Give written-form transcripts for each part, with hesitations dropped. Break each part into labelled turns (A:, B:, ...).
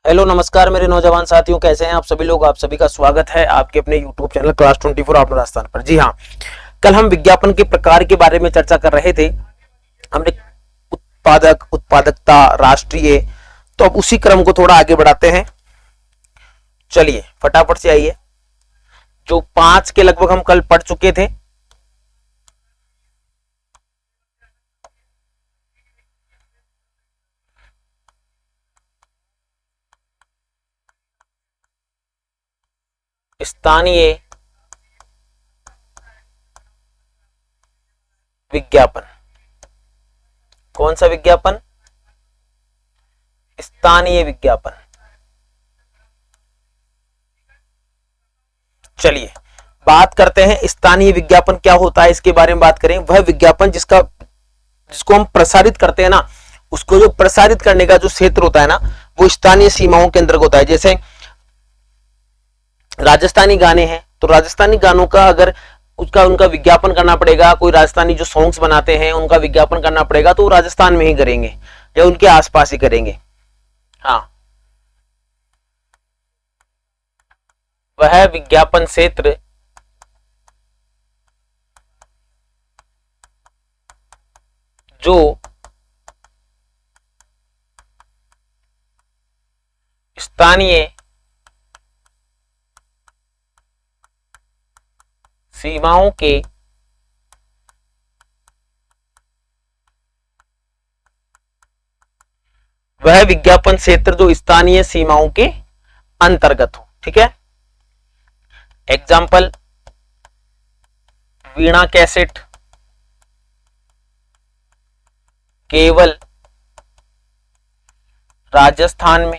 A: Hello नमस्कार मेरे नौजवान साथियों, कैसे हैं आप सभी लोग। आप सभी का स्वागत है आपके अपने YouTube channel class 24 outdoor Rajasthan पर। जी हाँ, कल हम विज्ञापन के प्रकार के बारे में चर्चा कर रहे थे। हमने उत्पादक, उत्पादकता, राष्ट्रीय, तो अब उसी क्रम को थोड़ा आगे बढ़ाते हैं। चलिए फटाफट से आइए, जो 5 के लगभग हम कल पढ़ चुके थे। स्थानीय विज्ञापन, कौन सा विज्ञापन? स्थानीय विज्ञापन। चलिए बात करते हैं स्थानीय विज्ञापन क्या होता है, इसके बारे में बात करें। वह विज्ञापन जिसको हम प्रसारित करते हैं ना, उसको जो प्रसारित करने का जो क्षेत्र होता है ना, वो स्थानीय सीमाओं के अंतर्गत होता है। जैसे राजस्थानी गाने हैं, तो राजस्थानी गानों का अगर उनका विज्ञापन करना पड़ेगा, कोई राजस्थानी जो सॉन्ग्स बनाते हैं उनका विज्ञापन करना पड़ेगा, तो वो राजस्थान में ही करेंगे या उनके आसपास ही करेंगे। हाँ, वह विज्ञापन क्षेत्र जो स्थानीय सीमाओं के वह विज्ञापन क्षेत्र जो स्थानीय सीमाओं के अंतर्गत हो। ठीक है, एग्जाम्पल वीणा कैसेट केवल राजस्थान में।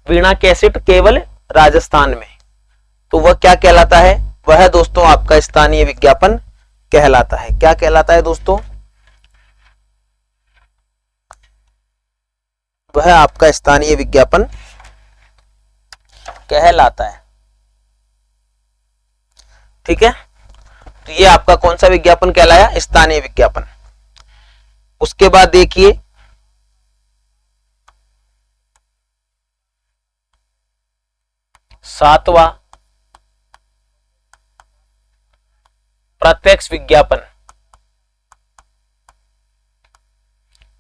A: वीणा कैसेट केवल राजस्थान में, तो वह क्या कहलाता है? वह दोस्तों आपका स्थानीय विज्ञापन कहलाता है। क्या कहलाता है दोस्तों? वह आपका स्थानीय विज्ञापन कहलाता है। ठीक है, तो ये आपका कौन सा विज्ञापन कहलाया? स्थानीय विज्ञापन। उसके बाद देखिए सातवां प्रत्यक्ष विज्ञापन।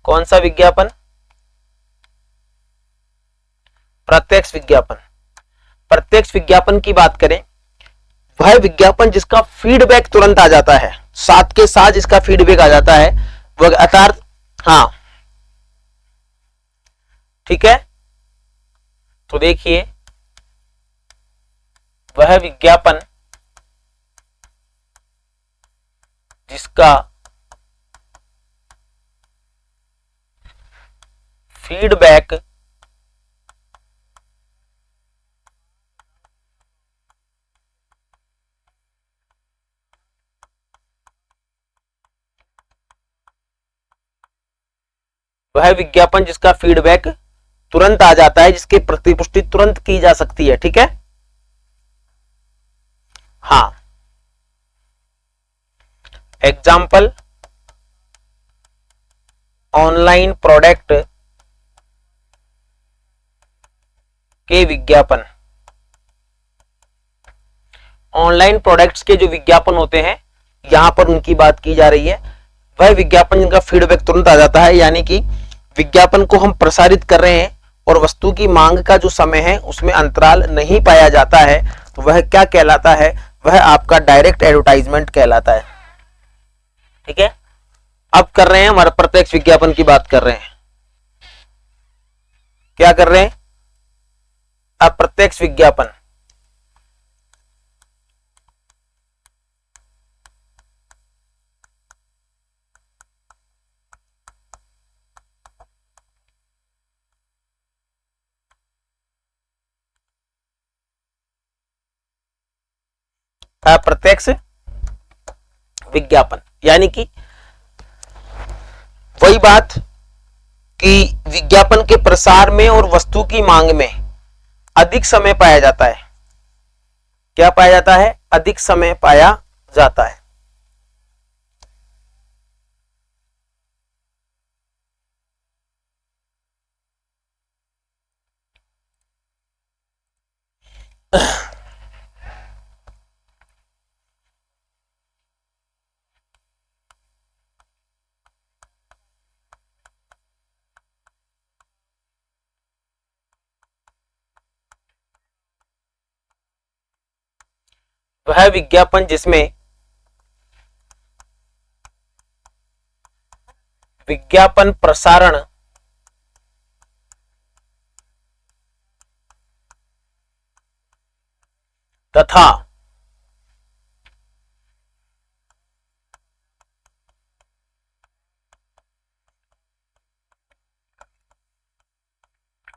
A: कौन सा विज्ञापन? प्रत्यक्ष विज्ञापन। प्रत्यक्ष विज्ञापन की बात करें, वह विज्ञापन जिसका फीडबैक तुरंत आ जाता है, साथ के साथ जिसका फीडबैक आ जाता है, वह अर्थात हाँ, ठीक है। तो देखिए वह विज्ञापन जिसका फीडबैक वह विज्ञापन जिसका फीडबैक तुरंत आ जाता है, जिसकी प्रतिपुष्टि तुरंत की जा सकती है। ठीक है, हाँ। एग्जाम्पल ऑनलाइन प्रोडक्ट के विज्ञापन। ऑनलाइन प्रोडक्ट्स के जो विज्ञापन होते हैं, यहां पर उनकी बात की जा रही है। वह विज्ञापन जिनका फीडबैक तुरंत आ जाता है, यानी कि विज्ञापन को हम प्रसारित कर रहे हैं और वस्तु की मांग का जो समय है उसमें अंतराल नहीं पाया जाता है, तो वह क्या कहलाता है? वह आपका डायरेक्ट एडवर्टाइजमेंट कहलाता है। ठीक है, अब कर रहे हैं हमारा प्रत्यक्ष विज्ञापन की बात कर रहे हैं। क्या कर रहे हैं? अप्रत्यक्ष विज्ञापन। अप्रत्यक्ष विज्ञापन यानी कि वही बात कि विज्ञापन के प्रसार में और वस्तु की मांग में अधिक समय पाया जाता है। क्या पाया जाता है? अधिक समय पाया जाता है। वह विज्ञापन जिसमें विज्ञापन प्रसारण तथा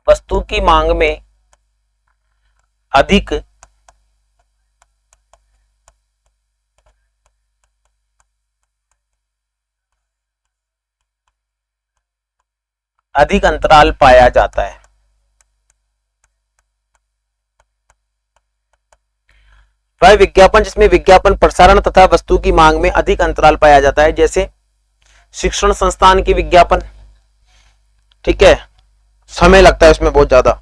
A: वस्तु की मांग में अधिक अंतराल पाया जाता है। वह विज्ञापन जिसमें विज्ञापन प्रसारण तथा वस्तु की मांग में अधिक अंतराल पाया जाता है, जैसे शिक्षण संस्थान की विज्ञापन, ठीक है, समय लगता है उसमें बहुत ज्यादा।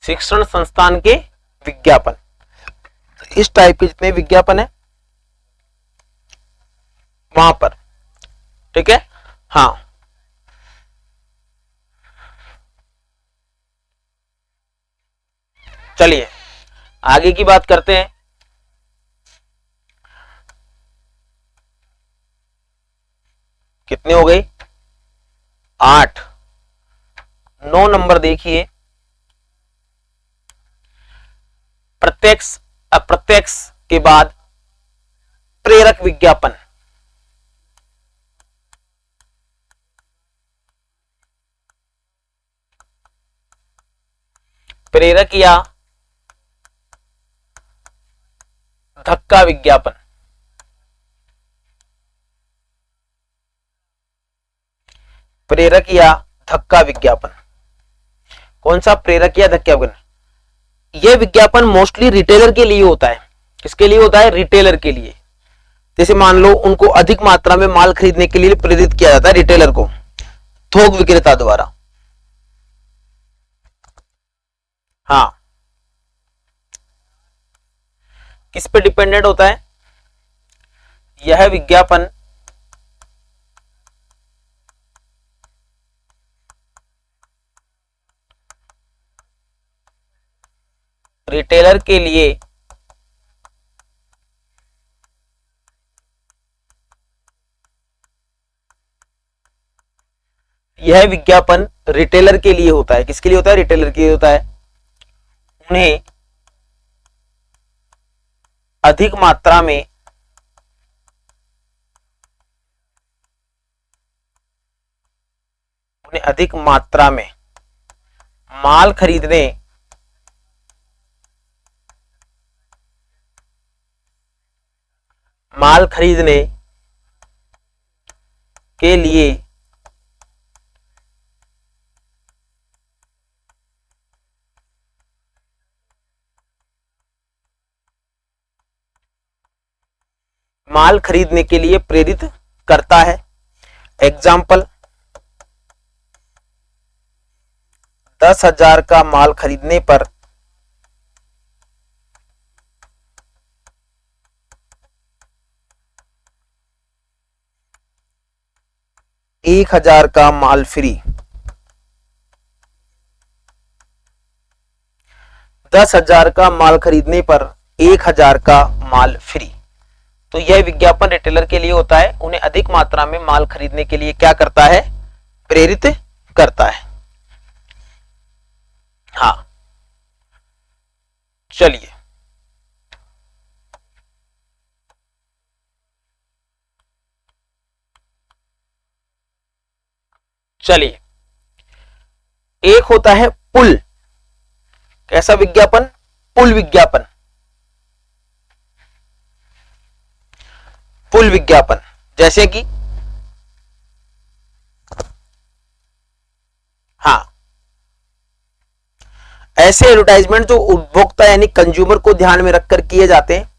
A: शिक्षण संस्थान के विज्ञापन, इस टाइप के जितने विज्ञापन है वहां पर, ठीक है। हाँ, चलिए आगे की बात करते हैं। कितने हो गई? 8। 9 नंबर देखिए, प्रत्यक्ष अप्रत्यक्ष के बाद प्रेरक विज्ञापन। प्रेरक या धक्का विज्ञापन। प्रेरक या धक्का विज्ञापन, कौन सा प्रेरक या धक्का विज्ञापन? यह विज्ञापन मोस्टली रिटेलर के लिए होता है। किसके लिए होता है? रिटेलर के लिए। जैसे मान लो उनको अधिक मात्रा में माल खरीदने के लिए प्रेरित किया जाता है, रिटेलर को थोक विक्रेता द्वारा। हाँ, किस पे डिपेंडेंट होता है? यह विज्ञापन रिटेलर के लिए यह विज्ञापन रिटेलर के लिए होता है। किसके लिए होता है? रिटेलर के लिए होता है। उन्हें अधिक मात्रा में माल खरीदने के लिए प्रेरित करता है। एग्जाम्पल, 10,000 का माल खरीदने पर 1,000 का माल फ्री। 10,000 का माल खरीदने पर 1,000 का माल फ्री। तो यह विज्ञापन रिटेलर के लिए होता है। उन्हें अधिक मात्रा में माल खरीदने के लिए क्या करता है? प्रेरित करता है। हाँ, चलिए एक होता है पुल। कैसा विज्ञापन? पुल विज्ञापन। पुल विज्ञापन जैसे कि, हाँ, ऐसे एडवर्टाइजमेंट जो उपभोक्ता यानी कंज्यूमर को ध्यान में रखकर किए जाते हैं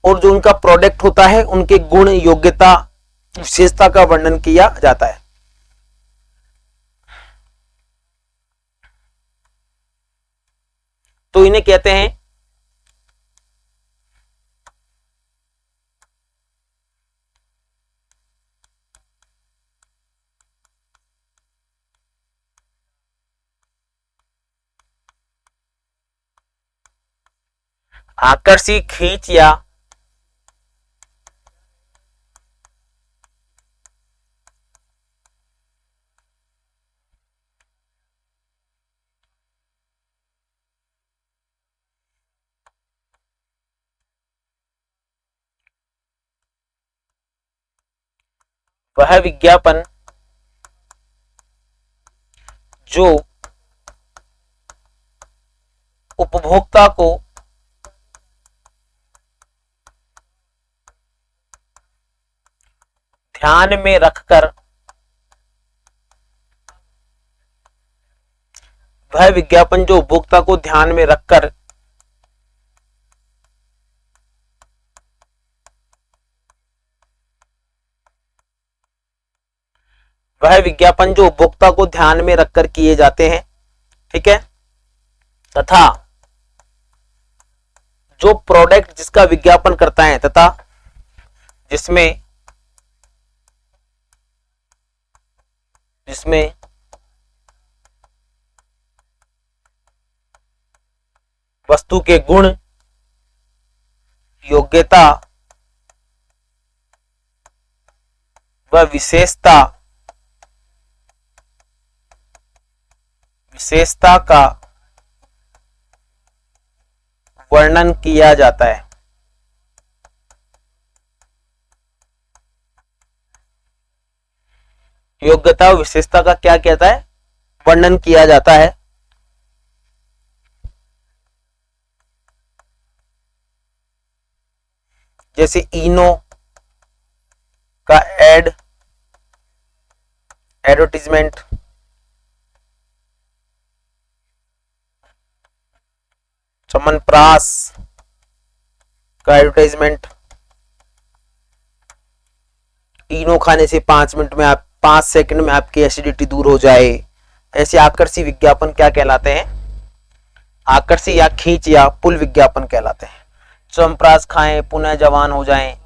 A: और जो उनका प्रोडक्ट होता है उनके गुण, योग्यता, विशेषता का वर्णन किया जाता है। तो इन्हें कहते हैं आकर्षी, खींच या वह विज्ञापन जो उपभोक्ता को ध्यान में रखकर वह विज्ञापन जो उपभोक्ता को ध्यान में रखकर वह विज्ञापन जो उपभोक्ता को ध्यान में रखकर किए जाते हैं, ठीक है, तथा जो प्रोडक्ट जिसका विज्ञापन करता है तथा जिसमें वस्तु के गुण, योग्यता व विशेषता का वर्णन किया जाता है। योग्यता और विशेषता का क्या कहता है? वर्णन किया जाता है। जैसे इनो का एडवर्टीजमेंट, चमनप्राश का एडवर्टाइजमेंट, इनो खाने से 5 सेकंड में आपकी एसिडिटी दूर हो जाए, ऐसे आकर्षी विज्ञापन क्या कहलाते हैं? आकर्षी या खींच या पुल विज्ञापन कहलाते हैं। चमनप्राश खाएं पुनः जवान हो जाएं,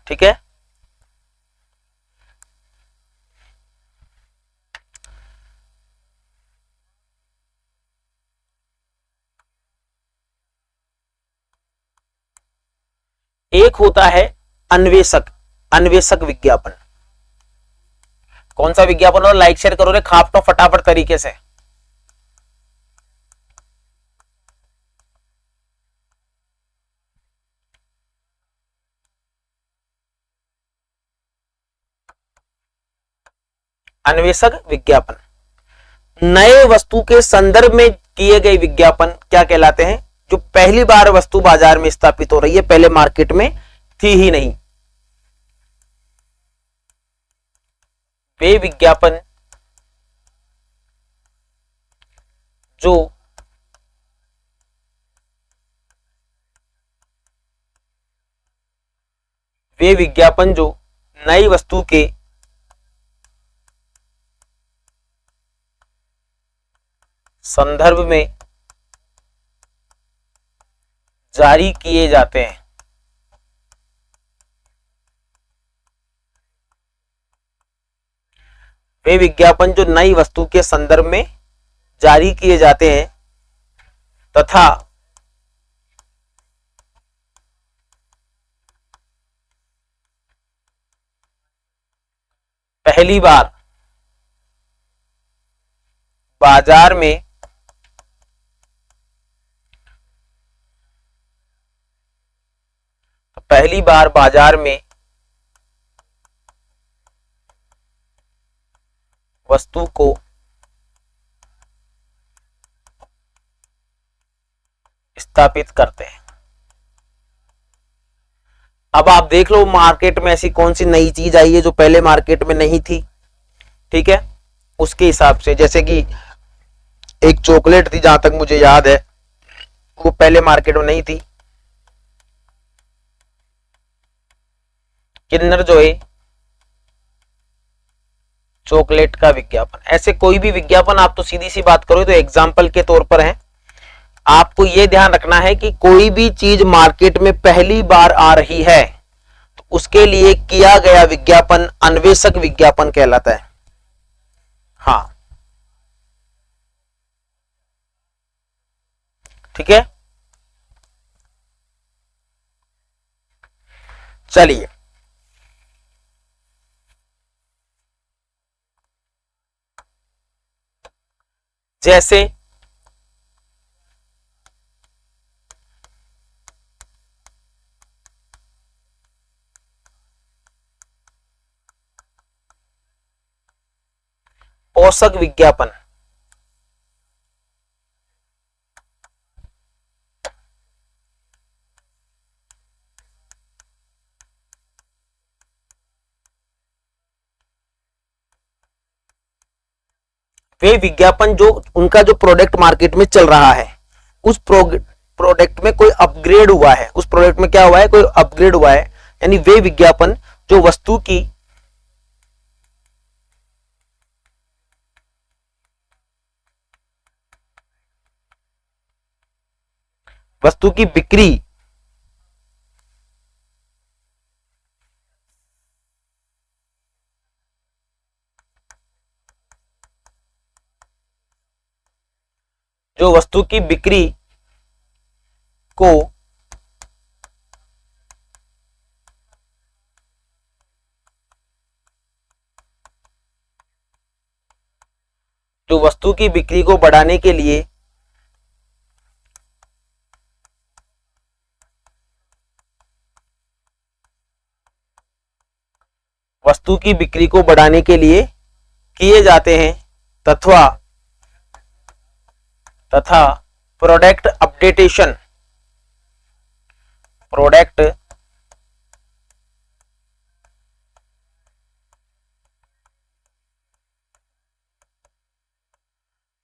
A: ठीक है। एक होता है अन्वेषक विज्ञापन। कौन सा विज्ञापन? और लाइक शेयर करो रे खापटो फटाफट तरीके से। अन्वेषक विज्ञापन नए वस्तु के संदर्भ में किए गए विज्ञापन क्या कहलाते हैं? जो पहली बार वस्तु बाजार में स्थापित हो रही है, पहले मार्केट में थी ही नहीं, वे विज्ञापन जो नई वस्तु के संदर्भ में जारी किए जाते हैं। वे विज्ञापन जो नई वस्तु के संदर्भ में जारी किए जाते हैं तथा पहली बार बाजार में वस्तु को स्थापित करते हैं। अब आप देख लो मार्केट में ऐसी कौन सी नई चीज आई है जो पहले मार्केट में नहीं थी, ठीक है। उसके हिसाब से जैसे कि एक चॉकलेट थी, जहां तक मुझे याद है, वो पहले मार्केट में नहीं थी, किन्नर जॉय चॉकलेट का विज्ञापन। ऐसे कोई भी विज्ञापन आप तो सीधी सी बात करो तो एग्जाम्पल के तौर पर है। आपको यह ध्यान रखना है कि कोई भी चीज मार्केट में पहली बार आ रही है तो उसके लिए किया गया विज्ञापन अन्वेषक विज्ञापन कहलाता है। हाँ, ठीक है, चलिए जैसे पोषक विज्ञापन, वे विज्ञापन जो उनका जो प्रोडक्ट मार्केट में चल रहा है, उस प्रोडक्ट में कोई अपग्रेड हुआ है, उस प्रोडक्ट में क्या हुआ है, कोई अपग्रेड हुआ है, यानी वे विज्ञापन जो वस्तु की बिक्री जो वस्तु की बिक्री को जो वस्तु की बिक्री को बढ़ाने के लिए वस्तु की बिक्री को बढ़ाने के लिए किए जाते हैं तथा प्रोडक्ट अपडेटेशन, प्रोडक्ट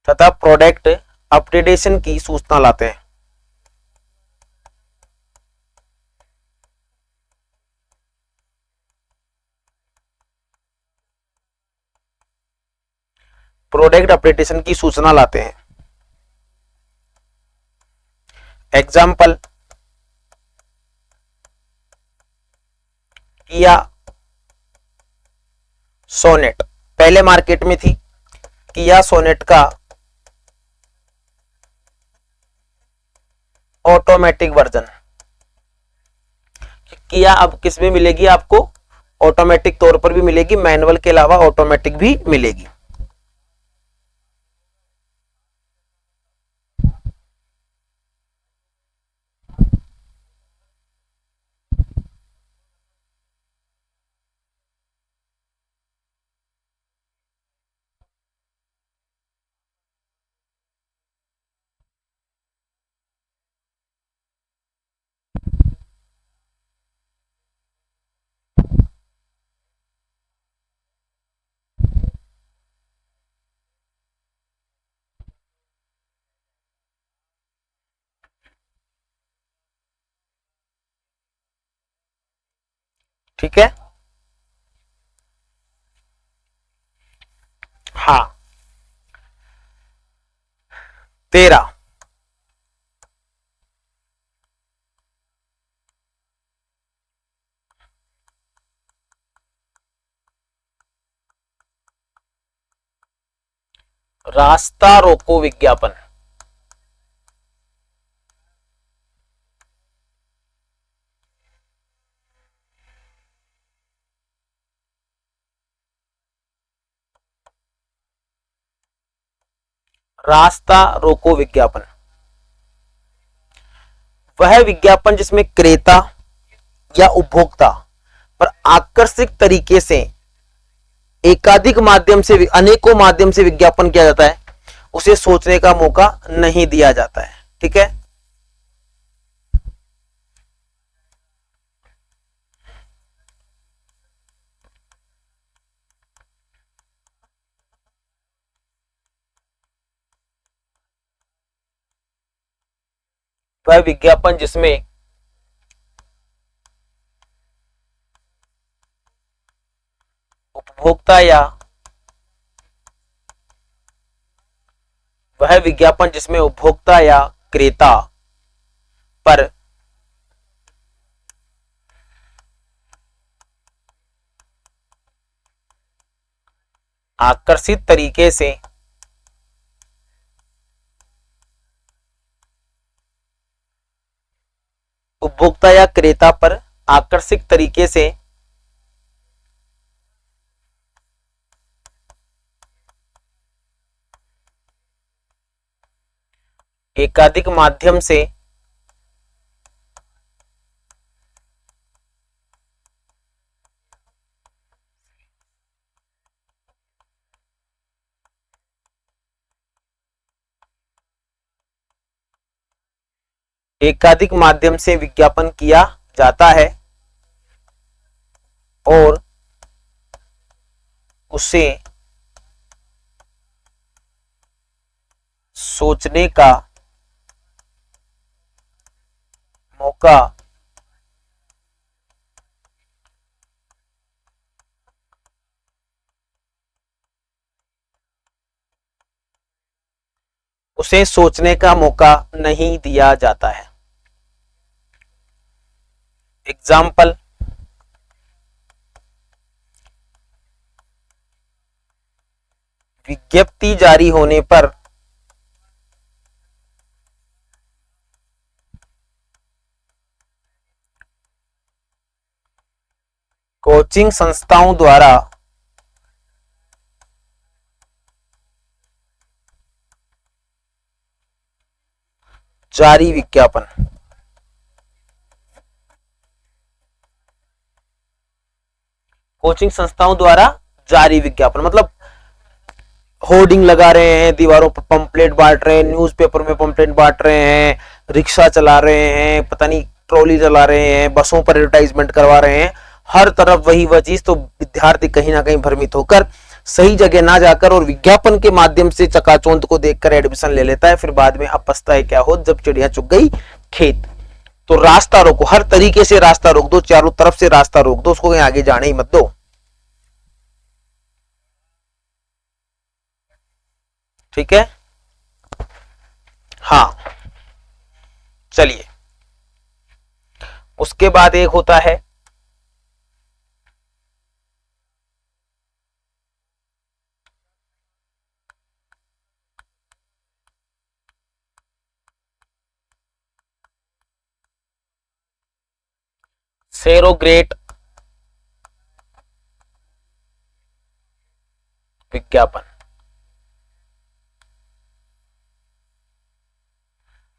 A: तथा प्रोडक्ट अपडेटेशन की सूचना लाते हैं। प्रोडक्ट अपडेटेशन की सूचना लाते हैं। एग्जाम्पल, किया सोनेट पहले मार्केट में थी, किया सोनेट का ऑटोमेटिक वर्जन, किया अब किस में मिलेगी आपको, ऑटोमेटिक तौर पर भी मिलेगी, मैनुअल के अलावा ऑटोमेटिक भी मिलेगी। ठीक है, हाँ 13 रास्ता रोको विज्ञापन, रास्ता रोको विज्ञापन वह विज्ञापन जिसमें क्रेता या उपभोक्ता पर आकर्षक तरीके से एकाधिक माध्यम से, अनेकों माध्यम से विज्ञापन किया जाता है, उसे सोचने का मौका नहीं दिया जाता है। ठीक है, वह विज्ञापन जिसमें उपभोक्ता या वह विज्ञापन जिसमें उपभोक्ता या क्रेता पर आकर्षित तरीके से उपभोक्ता या क्रेता पर आकर्षक तरीके से एकाधिक माध्यम से विज्ञापन किया जाता है और उसे सोचने का मौका नहीं दिया जाता है। एग्जाम्पल, विज्ञप्ति जारी होने पर कोचिंग संस्थाओं द्वारा जारी विज्ञापन। कोचिंग संस्थाओं द्वारा जारी विज्ञापन मतलब होर्डिंग लगा रहे हैं, दीवारों पर पंपलेट बांट रहे हैं, न्यूज़पेपर में पंपलेट बांट रहे हैं, रिक्शा चला रहे हैं, पता नहीं ट्रॉली चला रहे हैं, बसों पर एडवर्टाइजमेंट करवा रहे हैं, हर तरफ वही वह चीज। तो विद्यार्थी कहीं ना कहीं भ्रमित होकर सही जगह ना जाकर और विज्ञापन के माध्यम से चकाचौंध को देखकर एडमिशन ले लेता है, फिर बाद में अब पछताए क्या हो जब चिड़िया चुग गई खेत। तो रास्ता रोको, हर तरीके से रास्ता रोक दो, चारों तरफ से रास्ता रोक दो, उसको कहीं आगे जाने ही मत दो। ठीक है, हाँ चलिए। उसके बाद एक होता है सेरोग्रेट विज्ञापन।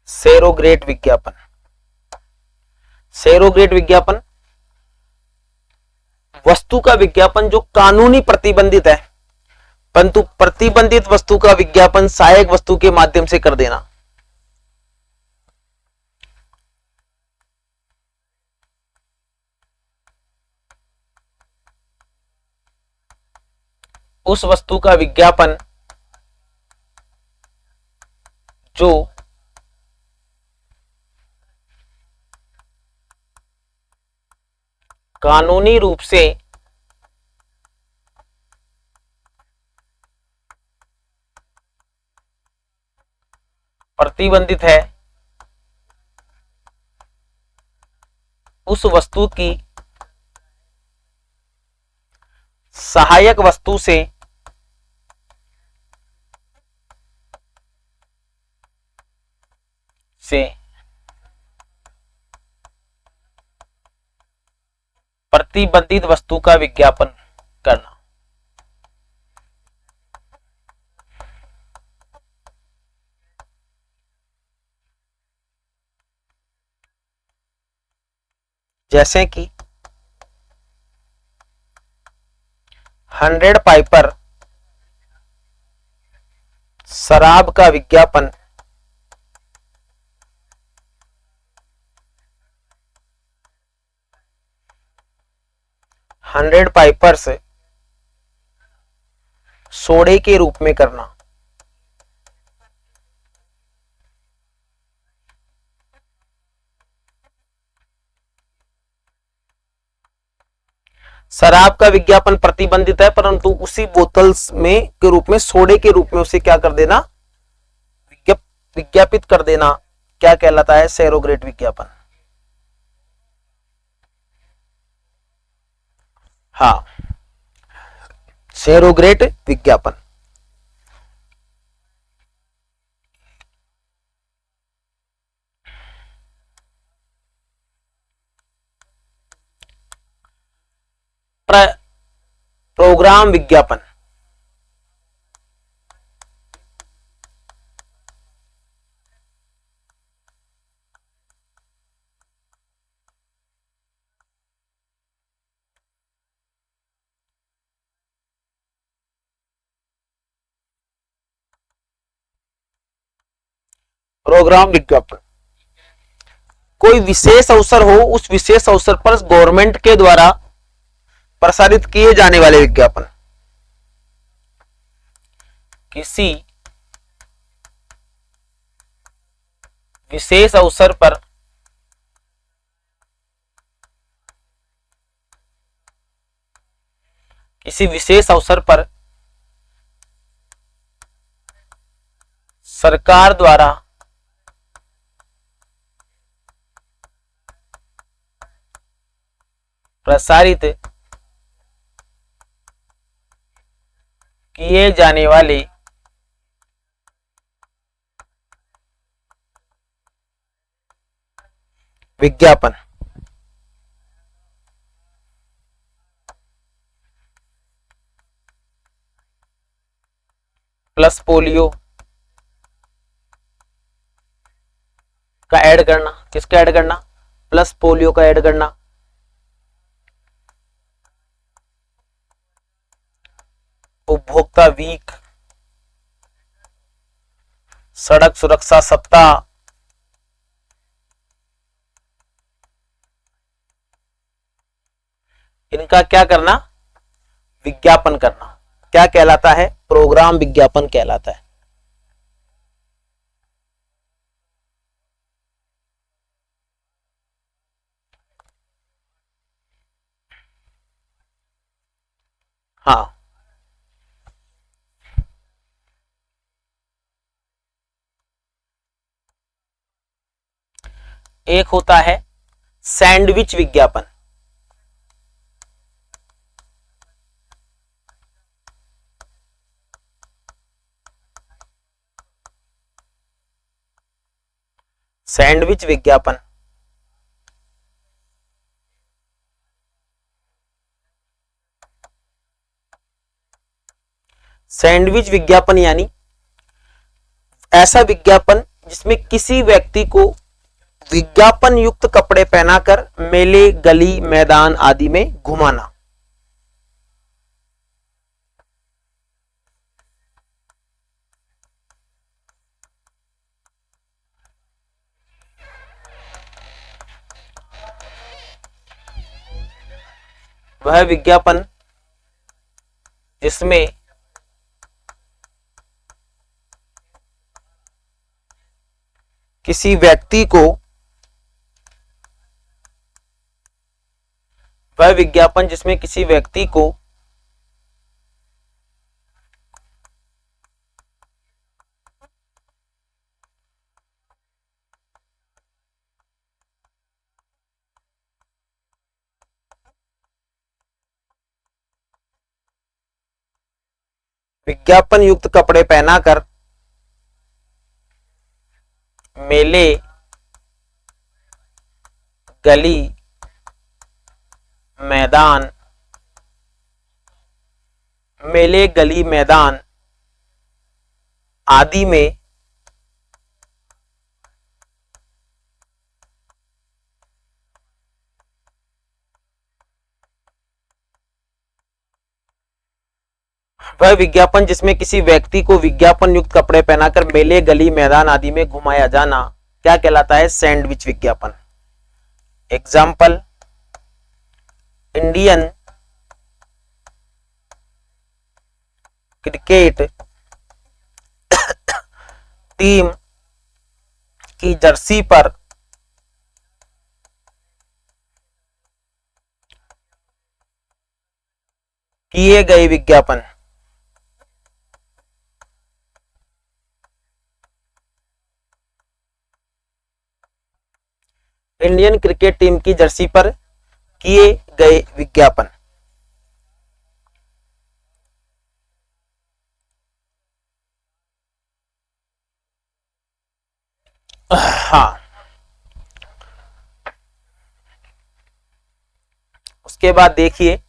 A: सेरोग्रेट विज्ञापन, सेरोग्रेट विज्ञापन वस्तु का विज्ञापन जो कानूनी प्रतिबंधित है, परंतु प्रतिबंधित वस्तु का विज्ञापन सहायक वस्तु के माध्यम से कर देना। उस वस्तु का विज्ञापन जो कानूनी रूप से प्रतिबंधित है, उस वस्तु की सहायक वस्तु से प्रतिबंधित वस्तु का विज्ञापन करना। जैसे कि 100 पाइपर शराब का विज्ञापन 100 पाइपर्स सोडे के रूप में करना। शराब का विज्ञापन प्रतिबंधित है, परंतु उसी बोतल में के रूप में सोडे के रूप में उसे क्या कर देना, विज्ञापित कर देना, क्या कहलाता है, सेरोग्रेट विज्ञापन। हाँ, सेरोग्रेट विज्ञापन। प्रोग्राम विज्ञापन। प्रोग्राम विज्ञापन कोई विशेष अवसर हो, उस विशेष अवसर पर गवर्नमेंट के द्वारा प्रसारित किए जाने वाले विज्ञापन। किसी विशेष अवसर पर सरकार द्वारा प्रसारित किए जाने वाले विज्ञापन। प्लस पोलियो का ऐड करना, किसका ऐड करना, प्लस पोलियो का ऐड करना, उपभोक्ता वीक, सड़क सुरक्षा सप्ताह, इनका क्या करना, विज्ञापन करना, क्या कहलाता है, प्रोग्राम विज्ञापन कहलाता है। हाँ, एक होता है सैंडविच विज्ञापन। सैंडविच विज्ञापन सैंडविच विज्ञापन यानी ऐसा विज्ञापन जिसमें किसी व्यक्ति को विज्ञापन युक्त कपड़े पहनाकर मेले, गली, मैदान आदि में घुमाना। वह विज्ञापन जिसमें किसी व्यक्ति को विज्ञापन युक्त कपड़े पहनाकर मेले, गली, मैदान आदि में वह विज्ञापन जिसमें किसी व्यक्ति को विज्ञापन युक्त कपड़े पहनाकर मेले, गली, मैदान आदि में घुमाया जाना क्या कहलाता है, सैंडविच विज्ञापन। एग्जाम्पल, इंडियन क्रिकेट टीम की जर्सी पर किए गए विज्ञापन। इंडियन क्रिकेट टीम की जर्सी पर किए गए विज्ञापन। हाँ, उसके बाद देखिए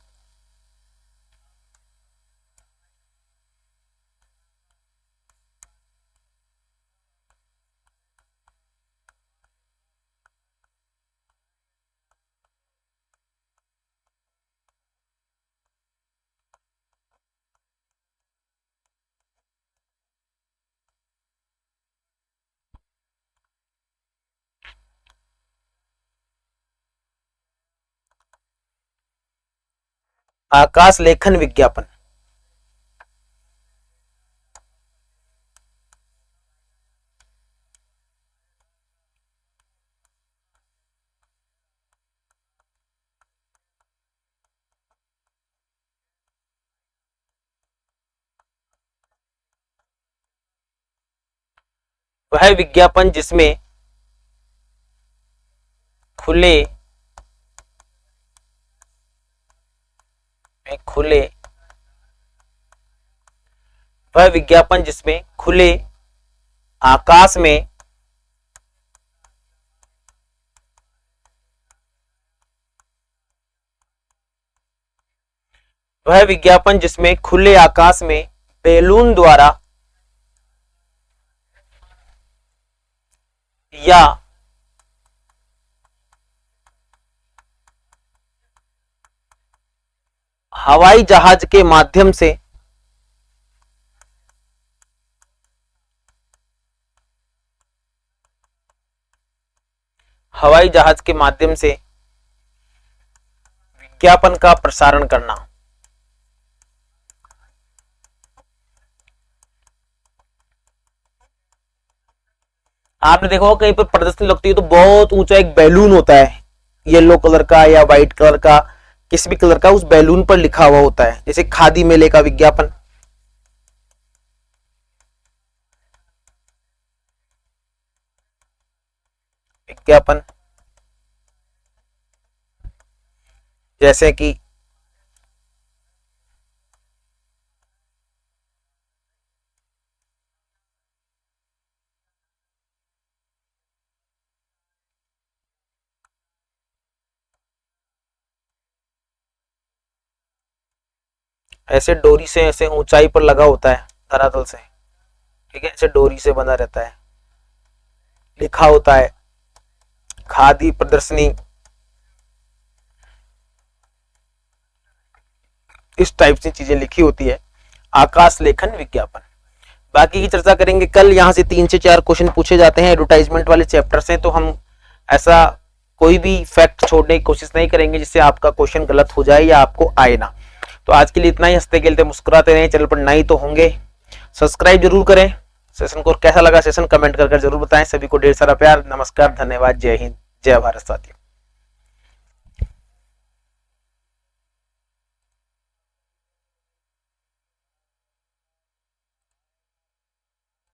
A: आकाश लेखन विज्ञापन। वह विज्ञापन जिसमें खुले खुले वह विज्ञापन जिसमें खुले आकाश में वह विज्ञापन जिसमें खुले आकाश में बैलून द्वारा या हवाई जहाज के माध्यम से विज्ञापन का प्रसारण करना। आपने देखा होगा कहीं पर प्रदर्शनी लगती है तो बहुत ऊंचा एक बैलून होता है, येलो कलर का या व्हाइट कलर का, किसी भी कलर का, उस बैलून पर लिखा हुआ होता है। जैसे खादी मेले का विज्ञापन, जैसे कि ऐसे डोरी से ऐसे ऊंचाई पर लगा होता है धरातल से, ठीक है, ऐसे डोरी से बंधा रहता है, लिखा होता है खादी प्रदर्शनी, इस टाइप से चीजें लिखी होती है आकाश लेखन विज्ञापन। बाकी की चर्चा करेंगे कल। यहाँ से 3 से 4 क्वेश्चन पूछे जाते हैं एडवर्टाइजमेंट वाले चैप्टर से, तो हम ऐसा कोई भी फैक्ट छोड़ने की कोशिश नहीं करेंगे जिससे आपका क्वेश्चन गलत हो जाए या आपको आए ना। तो आज के लिए इतना ही। हंसते खेलते मुस्कुराते रहें। चैनल पर नए तो होंगे, सब्सक्राइब जरूर करें। सेशन को कैसा लगा सेशन कमेंट कर जरूर बताएं। सभी को ढेर सारा प्यार। नमस्कार, धन्यवाद, जय हिंद, जय भारत साथियों।